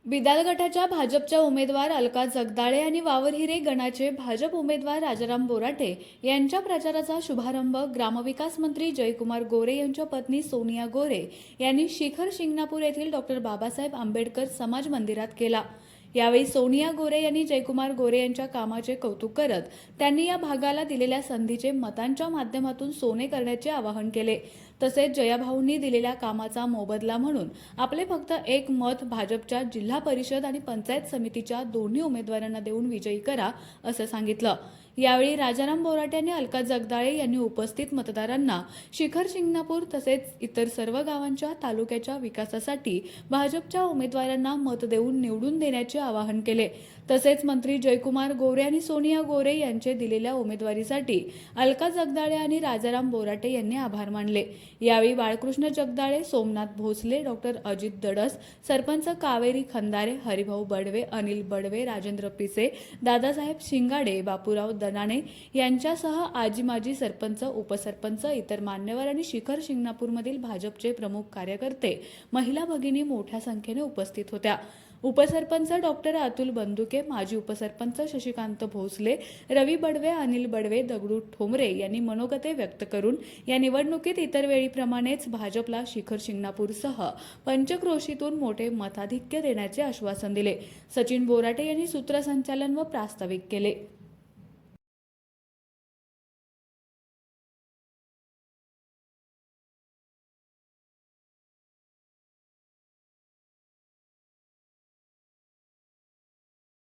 बिदाल गटाच्या भाजपच्या उमेदवार अलका जगदाळे आणि वावरहिरे गणाचे भाजप उमेदवार राजाराम बोराटे यांच्या प्रचाराचा शुभारंभ ग्रामविकास मंत्री जयकुमार गोरे यांच्या पत्नी सोनिया गोरे यांनी शिखर शिंगणापूर येथील डॉक्टर बाबासाहेब आंबेडकर समाज मंदिरात केला। यावेळी सोनिया गोरे यांनी जयकुमार गोरे यांच्या कामाचे कौतुक करत त्यांनी या भागाला दिलेल्या संधीचे मतांच्या माध्यमातून सोने करण्याचे आवाहन केले। तसेच जयाभाऊंनी दिलेल्या कामाचा मोबदला म्हणून आपले फक्त एक मत भाजपच्या जिल्हा परिषद आणि पंचायत समितीच्या दोन्ही उमेदवारांना देऊन विजयी करा असं सांगितलं। यावेळी राजाराम बोराटे आणि अलका जगदाळे यांनी उपस्थित मतदारांना शिखर शिंगणापूर तसेच इतर सर्व गावांच्या तालुक्याच्या विकासासाठी भाजपच्या उमेदवारांना मत देऊन निवडून देण्याचे आवाहन केले। तसेच मंत्री जयकुमार गोरे आणि सोनिया गोरे यांचे दिलेल्या उमेदवारीसाठी अलका जगदाळे आणि राजाराम बोराटे यांनी आभार मानले। यावेळी बाळकृष्ण जगदाळे, सोमनाथ भोसले, डॉक्टर अजित दडस, सरपंच कावेरी खंदारे, हरिभाऊ बडवे, अनिल बडवे, राजेंद्र पिसे, दादासाहेब शिंगाडे, बापूराव दनाने यांच्यासह आजी माजी सरपंच, उपसरपंच, इतर मान्यवर आणि शिखर शिंगणापूरमधील भाजपचे प्रमुख कार्यकर्ते, महिला भगिनी मोठ्या संख्येने उपस्थित होत्या। उपसरपंच डॉक्टर अतुल बंदुके, माजी उपसरपंच शशिकांत भोसले, रवी बडवे, अनिल बडवे, दगडू ठोंबरे यांनी मनोगते व्यक्त करून या निवडणुकीत इतर वेळीप्रमाणेच भाजपला शिखर शिंगणापूरसह पंचक्रोशीतून मोठे मताधिक्य देण्याचे आश्वासन दिले। सचिन बोराटे यांनी सूत्रसंचालन व प्रास्ताविक केले।